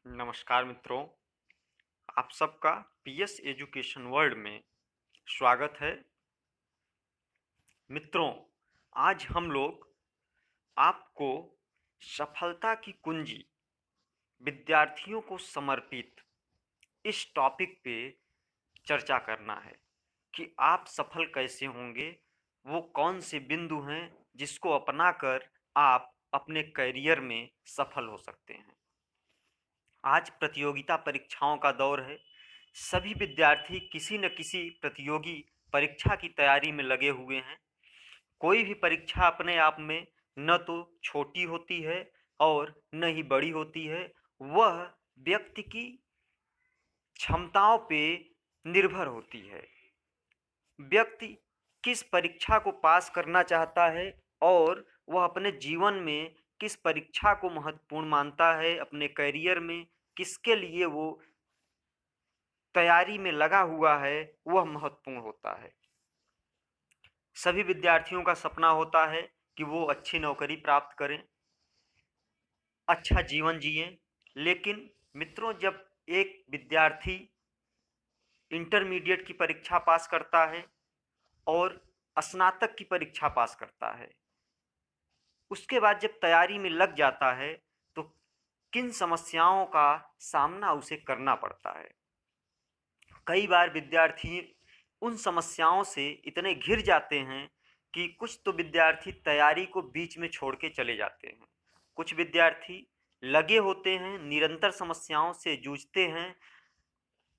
नमस्कार मित्रों, आप सबका पीएस एजुकेशन वर्ल्ड में स्वागत है। मित्रों, आज हम लोग आपको सफलता की कुंजी विद्यार्थियों को समर्पित इस टॉपिक पे चर्चा करना है कि आप सफल कैसे होंगे। वो कौन से बिंदु हैं जिसको अपनाकर आप अपने करियर में सफल हो सकते हैं। आज प्रतियोगिता परीक्षाओं का दौर है। सभी विद्यार्थी किसी न किसी प्रतियोगी परीक्षा की तैयारी में लगे हुए हैं। कोई भी परीक्षा अपने आप में न तो छोटी होती है और न ही बड़ी होती है। वह व्यक्ति की क्षमताओं पे निर्भर होती है। व्यक्ति किस परीक्षा को पास करना चाहता है और वह अपने जीवन में किस परीक्षा को महत्वपूर्ण मानता है, अपने करियर में किसके लिए वो तैयारी में लगा हुआ है, वह महत्वपूर्ण होता है। सभी विद्यार्थियों का सपना होता है कि वो अच्छी नौकरी प्राप्त करें, अच्छा जीवन जिएं। लेकिन मित्रों, जब एक विद्यार्थी इंटरमीडिएट की परीक्षा पास करता है और स्नातक की परीक्षा पास करता है, उसके बाद जब तैयारी में लग जाता है तो किन समस्याओं का सामना उसे करना पड़ता है। कई बार विद्यार्थी उन समस्याओं से इतने घिर जाते हैं कि कुछ तो विद्यार्थी तैयारी को बीच में छोड़ के चले जाते हैं। कुछ विद्यार्थी लगे होते हैं, निरंतर समस्याओं से जूझते हैं,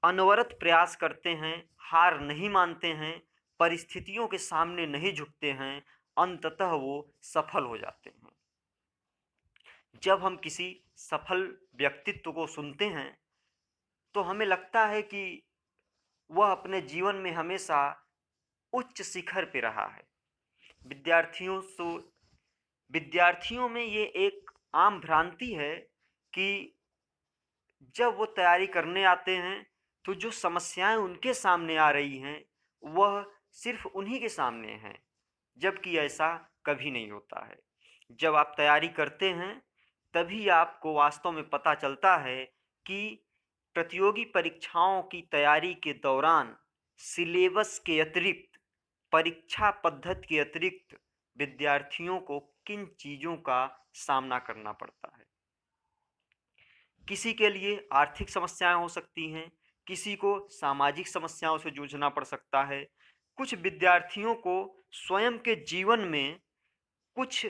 अनवरत प्रयास करते हैं, हार नहीं मानते हैं, परिस्थितियों के सामने नहीं झुकते हैं, अंततः वो सफल हो जाते हैं। जब हम किसी सफल व्यक्तित्व को सुनते हैं तो हमें लगता है कि वह अपने जीवन में हमेशा उच्च शिखर पे रहा है। विद्यार्थियों में ये एक आम भ्रांति है कि जब वो तैयारी करने आते हैं तो जो समस्याएं उनके सामने आ रही हैं वह सिर्फ उन्हीं के सामने हैं, जबकि ऐसा कभी नहीं होता है। जब आप तैयारी करते हैं तभी आपको वास्तव में पता चलता है कि प्रतियोगी परीक्षाओं की तैयारी के दौरान सिलेबस के अतिरिक्त, परीक्षा पद्धति के अतिरिक्त विद्यार्थियों को किन चीज़ों का सामना करना पड़ता है। किसी के लिए आर्थिक समस्याएं हो सकती हैं, किसी को सामाजिक समस्याओं से जूझना पड़ सकता है। कुछ विद्यार्थियों को स्वयं के जीवन में कुछ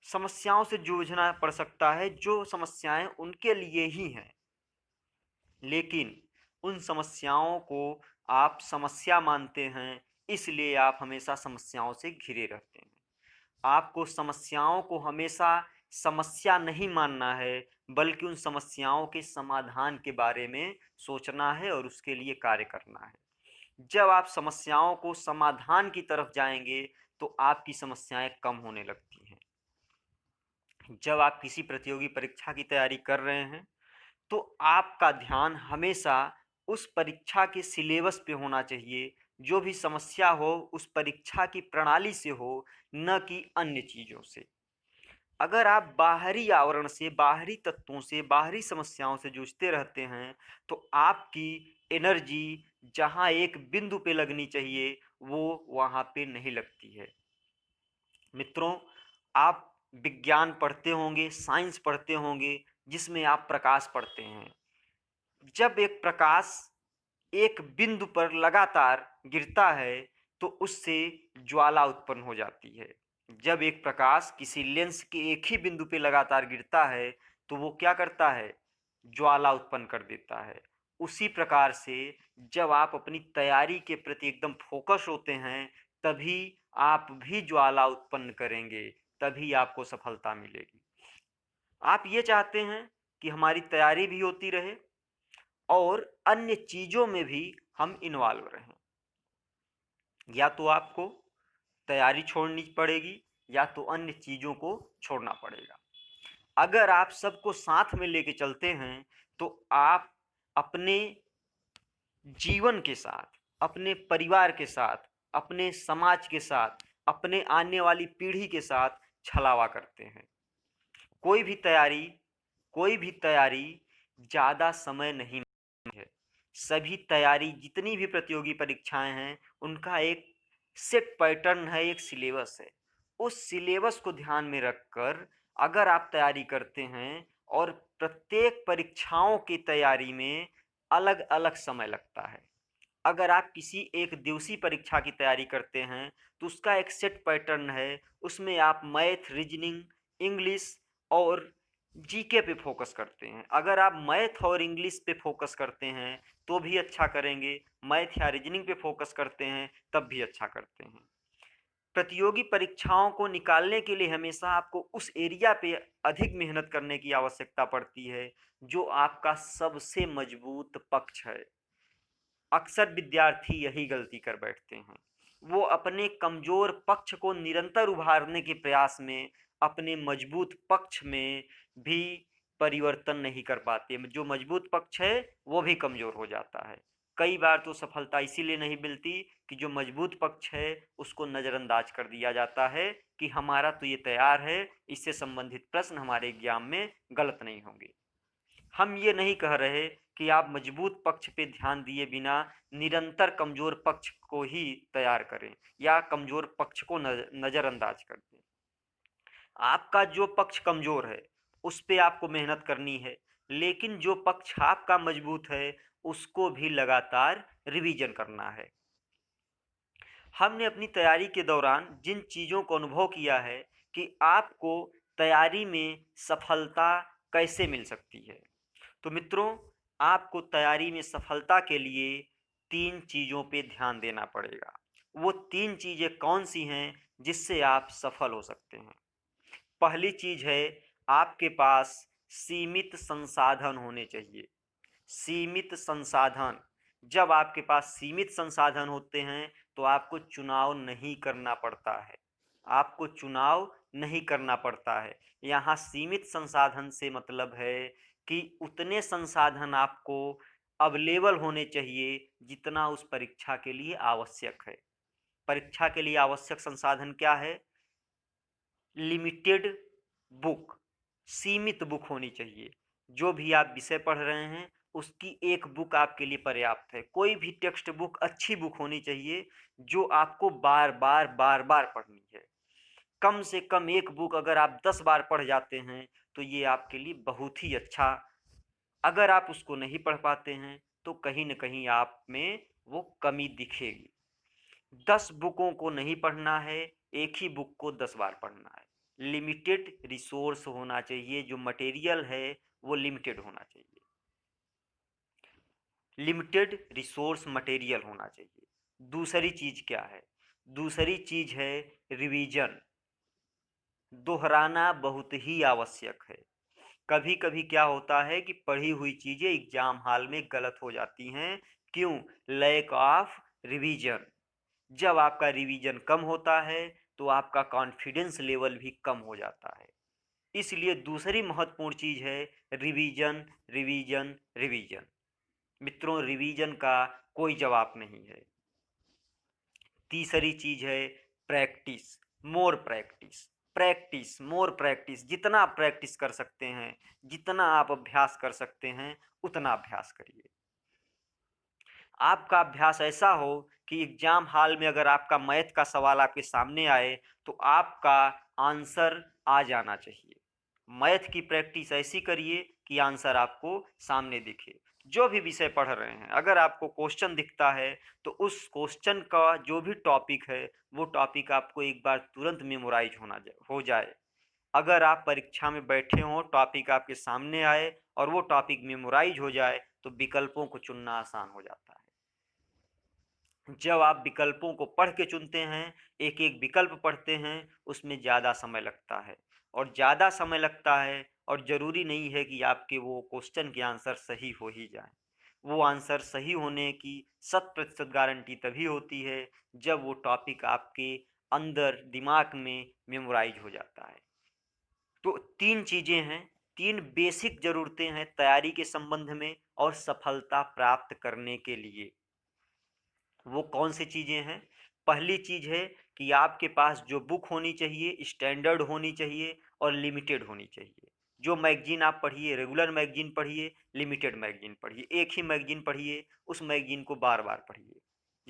समस्याओं से जूझना पड़ सकता है जो समस्याएं उनके लिए ही हैं, लेकिन उन समस्याओं को आप समस्या मानते हैं, इसलिए आप हमेशा समस्याओं से घिरे रहते हैं। आपको समस्याओं को हमेशा समस्या नहीं मानना है, बल्कि उन समस्याओं के समाधान के बारे में सोचना है और उसके लिए कार्य करना है। जब आप समस्याओं को समाधान की तरफ जाएंगे तो आपकी समस्याएं कम होने लगती हैं। जब आप किसी प्रतियोगी परीक्षा की तैयारी कर रहे हैं तो आपका ध्यान हमेशा उस परीक्षा के सिलेबस पे होना चाहिए। जो भी समस्या हो उस परीक्षा की प्रणाली से हो, न कि अन्य चीज़ों से। अगर आप बाहरी आवरण से, बाहरी तत्वों से, बाहरी समस्याओं से जूझते रहते हैं तो आपकी एनर्जी जहाँ एक बिंदु पे लगनी चाहिए वो वहाँ पे नहीं लगती है। मित्रों, आप विज्ञान पढ़ते होंगे, साइंस पढ़ते होंगे, जिसमें आप प्रकाश पढ़ते हैं। जब एक प्रकाश एक बिंदु पर लगातार गिरता है तो उससे ज्वाला उत्पन्न हो जाती है। जब एक प्रकाश किसी लेंस के एक ही बिंदु पे लगातार गिरता है तो वो क्या करता है? ज्वाला उत्पन्न कर देता है। उसी प्रकार से जब आप अपनी तैयारी के प्रति एकदम फोकस होते हैं तभी आप भी ज्वाला उत्पन्न करेंगे, तभी आपको सफलता मिलेगी। आप ये चाहते हैं कि हमारी तैयारी भी होती रहे और अन्य चीज़ों में भी हम इन्वॉल्व रहें। या तो आपको तैयारी छोड़नी पड़ेगी या तो अन्य चीज़ों को छोड़ना पड़ेगा। अगर आप सबको साथ में लेके चलते हैं तो आप अपने जीवन के साथ, अपने परिवार के साथ, अपने समाज के साथ, अपने आने वाली पीढ़ी के साथ छलावा करते हैं। कोई भी तैयारी ज़्यादा समय नहीं है। सभी तैयारी जितनी भी प्रतियोगी परीक्षाएं हैं उनका एक सेट पैटर्न है, एक सिलेबस है। उस सिलेबस को ध्यान में रखकर अगर आप तैयारी करते हैं, और प्रत्येक परीक्षाओं की तैयारी में अलग अलग समय लगता है। अगर आप किसी एक दिवसीय परीक्षा की तैयारी करते हैं तो उसका एक सेट पैटर्न है, उसमें आप मैथ, रीजनिंग, इंग्लिश और जीके पे फोकस करते हैं। अगर आप मैथ और इंग्लिश पे फोकस करते हैं तो भी अच्छा करेंगे, मैथ या रीजनिंग पे फोकस करते हैं तब भी अच्छा करते हैं। प्रतियोगी परीक्षाओं को निकालने के लिए हमेशा आपको उस एरिया पे अधिक मेहनत करने की आवश्यकता पड़ती है जो आपका सबसे मजबूत पक्ष है। अक्सर विद्यार्थी यही गलती कर बैठते हैं। वो अपने कमजोर पक्ष को निरंतर उभारने के प्रयास में अपने मजबूत पक्ष में भी परिवर्तन नहीं कर पाते। जो मजबूत पक्ष है वो भी कमजोर हो जाता है। कई बार तो सफलता इसीलिए नहीं मिलती कि जो मजबूत पक्ष है उसको नज़रअंदाज कर दिया जाता है कि हमारा तो ये तैयार है, इससे संबंधित प्रश्न हमारे एग्जाम में गलत नहीं होंगे। हम ये नहीं कह रहे कि आप मजबूत पक्ष पे ध्यान दिए बिना निरंतर कमजोर पक्ष को ही तैयार करें या कमजोर पक्ष को नज़रअंदाज कर दें। आपका जो पक्ष कमजोर है उस पे आपको मेहनत करनी है, लेकिन जो पक्ष आपका मजबूत है उसको भी लगातार रिवीजन करना है। हमने अपनी तैयारी के दौरान जिन चीज़ों को अनुभव किया है कि आपको तैयारी में सफलता कैसे मिल सकती है, तो मित्रों, आपको तैयारी में सफलता के लिए 3 चीज़ों पे ध्यान देना पड़ेगा। वो 3 चीज़ें कौन-सी हैं जिससे आप सफल हो सकते हैं? पहली चीज़ है, आपके पास सीमित संसाधन होने चाहिए। सीमित संसाधन। जब आपके पास सीमित संसाधन होते हैं तो आपको चुनाव नहीं करना पड़ता है। आपको चुनाव नहीं करना पड़ता है। यहाँ सीमित संसाधन से मतलब है कि उतने संसाधन आपको अवेलेबल होने चाहिए जितना उस परीक्षा के लिए आवश्यक है। परीक्षा के लिए आवश्यक संसाधन क्या है? लिमिटेड बुक, सीमित बुक होनी चाहिए। जो भी आप विषय पढ़ रहे हैं उसकी एक बुक आपके लिए पर्याप्त है। कोई भी टेक्स्ट बुक अच्छी बुक होनी चाहिए जो आपको बार बार बार बार पढ़नी है। कम से कम एक बुक अगर आप 10 बार पढ़ जाते हैं तो ये आपके लिए बहुत ही अच्छा। अगर आप उसको नहीं पढ़ पाते हैं तो कहीं न कहीं आप में वो कमी दिखेगी। 10 बुकों को नहीं पढ़ना है, एक ही बुक को 10 बार पढ़ना है। लिमिटेड रिसोर्स होना चाहिए, जो मटेरियल है वो लिमिटेड होना चाहिए। लिमिटेड रिसोर्स मटेरियल होना चाहिए। दूसरी चीज़ क्या है? दूसरी चीज़ है रिवीजन। दोहराना बहुत ही आवश्यक है। कभी कभी क्या होता है कि पढ़ी हुई चीज़ें एग्जाम हॉल में गलत हो जाती हैं। क्यों? Lack of revision. जब आपका रिवीजन कम होता है तो आपका कॉन्फिडेंस लेवल भी कम हो जाता है। इसलिए दूसरी महत्वपूर्ण चीज़ है रिवीजन, रिवीजन, रिवीजन। मित्रों, रिवीजन का कोई जवाब नहीं है। तीसरी चीज़ है practice, more practice. Practice, more practice. जितना आप प्रैक्टिस कर सकते हैं, जितना आप अभ्यास कर सकते हैं, उतना अभ्यास करिए। आपका अभ्यास ऐसा हो कि एग्जाम हॉल में अगर आपका मैथ का सवाल आपके सामने आए तो आपका आंसर आ जाना चाहिए। मैथ की प्रैक्टिस ऐसी करिए कि आंसर आपको सामने दिखे। जो भी विषय पढ़ रहे हैं, अगर आपको क्वेश्चन दिखता है तो उस क्वेश्चन का जो भी टॉपिक है वो टॉपिक आपको एक बार तुरंत मेमोराइज हो जाए। अगर आप परीक्षा में बैठे हों, टॉपिक आपके सामने आए और वो टॉपिक मेमोराइज हो जाए तो विकल्पों को चुनना आसान हो जाता है। जब आप विकल्पों को पढ़ के चुनते हैं, एक एक विकल्प पढ़ते हैं, उसमें ज़्यादा समय लगता है। और ज़्यादा समय लगता है और ज़रूरी नहीं है कि आपके वो क्वेश्चन के आंसर सही हो ही जाए। वो आंसर सही होने की 100% गारंटी तभी होती है जब वो टॉपिक आपके अंदर दिमाग में मेमोराइज हो जाता है। तो 3 चीज़ें हैं, 3 बेसिक ज़रूरतें हैं तैयारी के संबंध में और सफलता प्राप्त करने के लिए। वो कौन सी चीज़ें हैं? पहली चीज़ है कि आपके पास जो बुक होनी चाहिए स्टैंडर्ड होनी चाहिए और लिमिटेड होनी चाहिए। जो मैगजीन आप पढ़िए, रेगुलर मैगजीन पढ़िए, लिमिटेड मैगजीन पढ़िए, एक ही मैगजीन पढ़िए, उस मैगजीन को बार बार पढ़िए।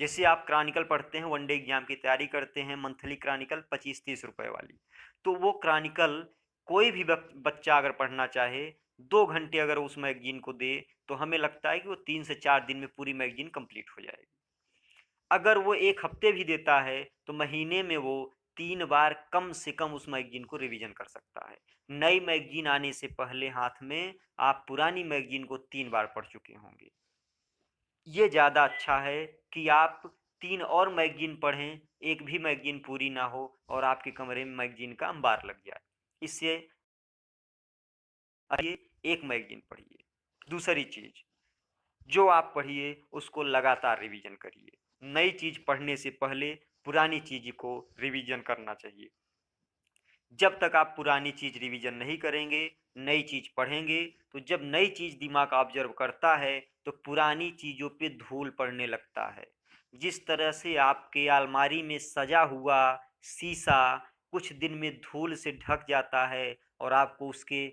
जैसे आप क्रॉनिकल पढ़ते हैं, वनडे एग्जाम की तैयारी करते हैं, मंथली क्रॉनिकल 25-30 रुपए वाली, तो वो क्रॉनिकल कोई भी बच्चा अगर पढ़ना चाहे, 2 घंटे अगर उस मैगजीन को दे, तो हमें लगता है कि वो 3 से 4 दिन में पूरी मैगजीन कंप्लीट हो जाएगी। अगर वो 1 हफ्ते भी देता है, तो महीने में वो 3 बार कम से कम उस मैगजीन को रिवीजन कर सकता है। नई मैगजीन आने से पहले हाथ में आप पुरानी मैगजीन को 3 बार पढ़ चुके होंगे। ये ज़्यादा अच्छा है कि आप 3 और मैगजीन पढ़ें, एक भी मैगजीन पूरी ना हो और आपके कमरे में मैगजीन का अंबार लग जाए। इससे ये एक मैगजीन पढ़िए। दूसरी चीज़, जो आप पढ़िए उसको लगातार रिवीजन करिए। नई चीज़ पढ़ने से पहले पुरानी चीज़ को रिवीजन करना चाहिए। जब तक आप पुरानी चीज़ रिवीजन नहीं करेंगे, नई चीज़ पढ़ेंगे, तो जब नई चीज़ दिमाग ऑब्जर्व करता है, तो पुरानी चीज़ों पे धूल पड़ने लगता है। जिस तरह से आपके अलमारी में सजा हुआ शीशा कुछ दिन में धूल से ढक जाता है और आपको उसके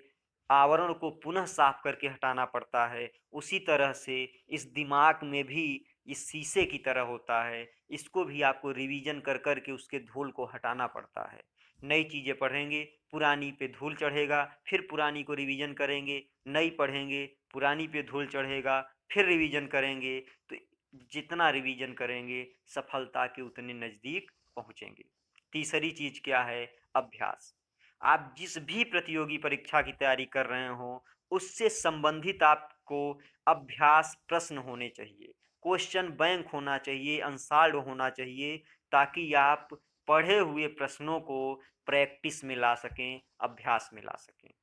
आवरण को पुनः साफ करके हटाना पड़ता है, उसी तरह से इस दिमाग में भी इस शीशे की तरह होता है। इसको भी आपको रिवीजन कर कर के उसके धूल को हटाना पड़ता है। नई चीज़ें पढ़ेंगे, पुरानी पे धूल चढ़ेगा, फिर पुरानी को रिवीजन करेंगे, नई पढ़ेंगे, पुरानी पे धूल चढ़ेगा, फिर रिवीजन करेंगे, तो जितना रिवीजन करेंगे सफलता के उतने नज़दीक पहुँचेंगे। तीसरी चीज़ क्या है? अभ्यास। आप जिस भी प्रतियोगी परीक्षा की तैयारी कर रहे हो, उससे संबंधित आपको अभ्यास प्रश्न होने चाहिए, क्वेश्चन बैंक होना चाहिए, अनसॉल्व्ड होना चाहिए, ताकि आप पढ़े हुए प्रश्नों को प्रैक्टिस में ला सकें, अभ्यास में ला सकें।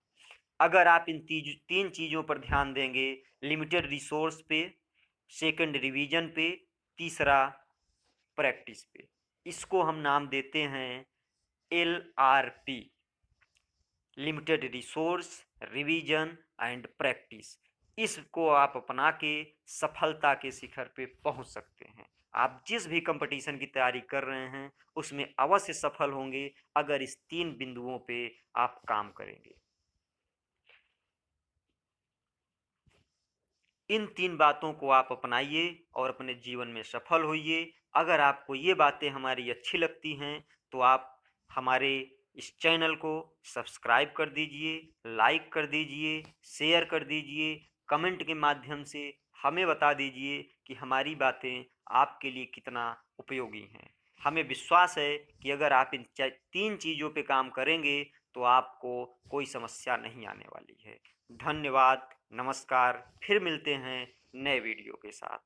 अगर आप इन 3 चीज़ों पर ध्यान देंगे, लिमिटेड रिसोर्स पे, सेकंड रिवीजन पे, तीसरा प्रैक्टिस पे, इसको हम नाम देते हैं LRP, limited resource, revision and practice. इसको आप अपना के सफलता के शिखर पे पहुंच सकते हैं। आप जिस भी कंपटीशन की तैयारी कर रहे हैं, उसमें अवश्य सफल होंगे अगर इस 3 बिंदुओं पे आप काम करेंगे। इन 3 बातों को आप अपनाइए और अपने जीवन में सफल होइए। अगर आपको ये बातें हमारी अच्छी लगती हैं, तो आप हमारे इस चैनल को सब्सक्राइब कर दीजिए, लाइक कर दीजिए, शेयर कर दीजिए, कमेंट के माध्यम से हमें बता दीजिए कि हमारी बातें आपके लिए कितना उपयोगी हैं। हमें विश्वास है कि अगर आप इन 3 चीज़ों पे काम करेंगे, तो आपको कोई समस्या नहीं आने वाली है। धन्यवाद, नमस्कार, फिर मिलते हैं नए वीडियो के साथ।